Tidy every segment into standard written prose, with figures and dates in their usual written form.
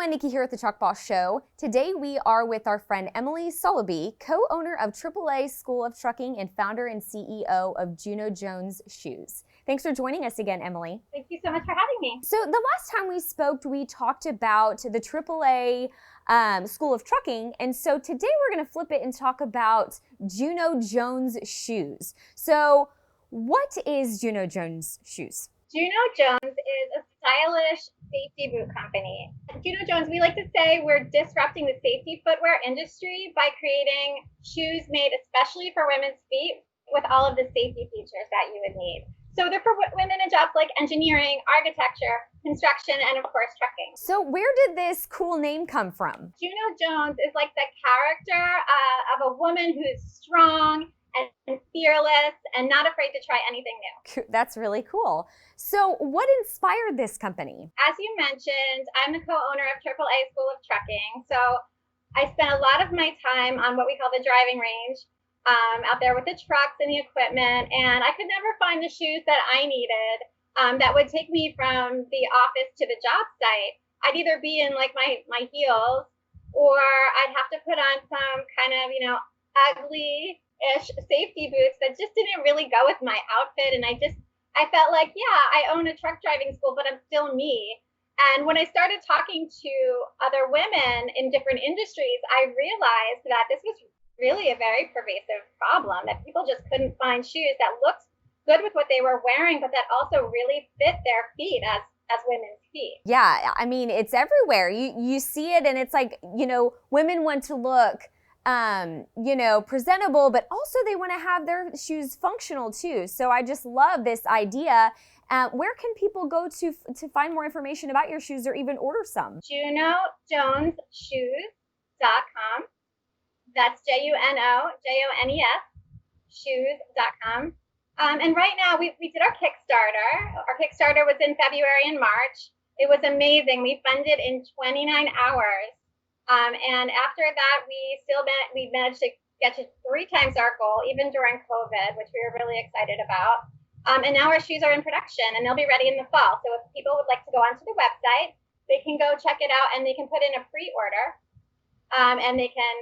everyone, Niki here at the Truck Boss Show. Today we are with our friend Emily Soloby, co-owner of AAA School of Trucking and founder and CEO of Juno Jones Shoes. Thanks for joining us again, Emily. Thank you so much for having me. So the last time we spoke, we talked about the AAA School of Trucking, and so today we're going to flip it and talk about Juno Jones Shoes. So what is Juno Jones Shoes? Juno Jones is a stylish safety boot company. Juno Jones, we like to say we're disrupting the safety footwear industry by creating shoes made especially for women's feet with all of the safety features that you would need. So they're for women in jobs like engineering, architecture, construction, and of course, trucking. So where did this cool name come from? Juno Jones is like the character of a woman who's strong and fearless and not afraid to try anything new. That's really cool. So what inspired this company? As you mentioned, I'm the co-owner of AAA School of Trucking. So I spent a lot of my time on what we call the driving range, out there with the trucks and the equipment. And I could never find the shoes that I needed that would take me from the office to the job site. I'd either be in like my heels, or I'd have to put on some kind of, ugly-ish safety boots that just didn't really go with my outfit. And I felt like, yeah, I own a truck driving school, but I'm still me. And when I started talking to other women in different industries, I realized that this was really a very pervasive problem, that people just couldn't find shoes that looked good with what they were wearing, but that also really fit their feet as women's feet. Yeah, I mean, it's everywhere. You see it, and it's like, women want to look presentable, but also they want to have their shoes functional too. So I just love this idea. Where can people go to find more information about your shoes or even order some? JunoJonesShoes.com. That's JunoJones shoes.com. And right now we did our Kickstarter. Our Kickstarter was in February and March. It was amazing. We funded in 29 hours. And after that, we managed to get to 3 times our goal, even during COVID, which we were really excited about. And now our shoes are in production, and they'll be ready in the fall. So if people would like to go onto the website, they can go check it out, and they can put in a pre-order, and they can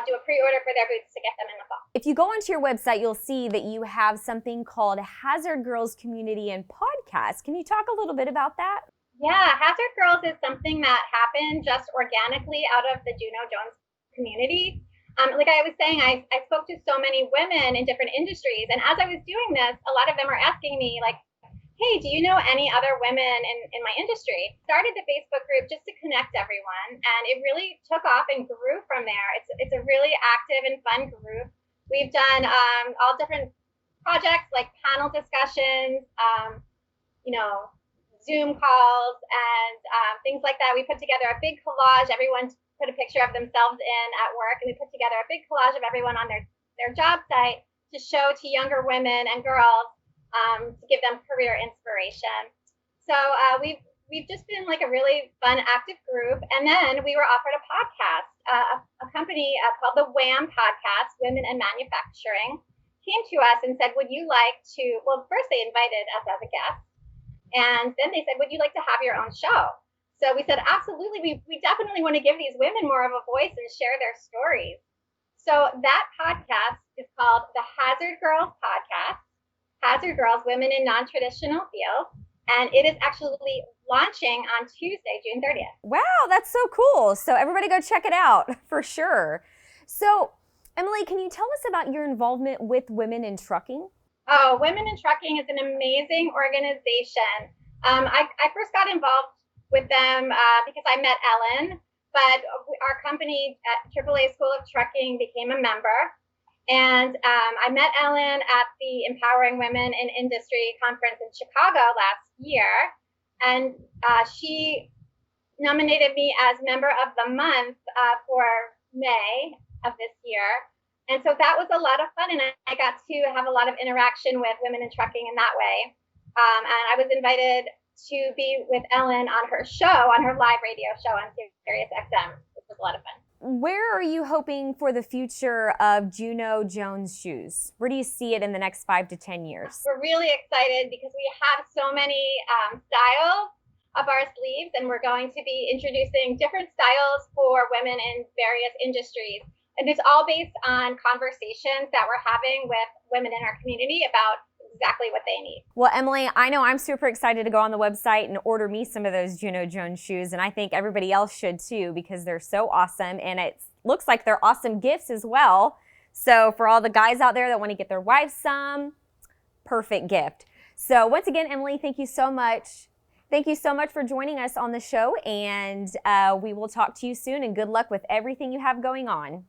do a pre-order for their boots to get them in the fall. If you go onto your website, you'll see that you have something called Hazard Girls Community and Podcast. Can you talk a little bit about that? Yeah, Hazard Girls is something that happened just organically out of the Juno Jones community. Like I was saying, I spoke to so many women in different industries. And as I was doing this, a lot of them are asking me, like, hey, do you know any other women in my industry? Started the Facebook group just to connect everyone. And it really took off and grew from there. It's a really active and fun group. We've done all different projects like panel discussions, Zoom calls and things like that. We put together a big collage. Everyone put a picture of themselves in at work, and we put together a big collage of everyone on their job site to show to younger women and girls to give them career inspiration. So we've just been like a really fun, active group. And then we were offered a podcast. A company called the WHAM Podcast, Women in Manufacturing, came to us and said, would you like to, well, first they invited us as a guest. And then they said, would you like to have your own show? So we said, absolutely. We definitely want to give these women more of a voice and share their stories. So that podcast is called the Hazard Girls Podcast, Hazard Girls, Women in Non-Traditional Fields. And it is actually launching on Tuesday, June 30th. Wow, that's so cool. So everybody go check it out for sure. So Emily, can you tell us about your involvement with Women in Trucking? Oh, Women in Trucking is an amazing organization. I first got involved with them because I met Ellen, but our company at AAA School of Trucking became a member. And I met Ellen at the Empowering Women in Industry conference in Chicago last year. And she nominated me as Member of the Month for May of this year. And so that was a lot of fun, and I got to have a lot of interaction with Women in Trucking in that way. And I was invited to be with Ellen on her show, on her live radio show on Sirius XM, which was a lot of fun. Where are you hoping for the future of Juno Jones Shoes? Where do you see it in the next 5 to 10 years? We're really excited because we have so many styles up our sleeves, and we're going to be introducing different styles for women in various industries. And it's all based on conversations that we're having with women in our community about exactly what they need. Well, Emily, I know I'm super excited to go on the website and order me some of those Juno Jones shoes, and I think everybody else should too, because they're so awesome, and it looks like they're awesome gifts as well. So for all the guys out there that want to get their wives some, perfect gift. So once again, Emily, thank you so much. Thank you so much for joining us on the show, and we will talk to you soon, and good luck with everything you have going on.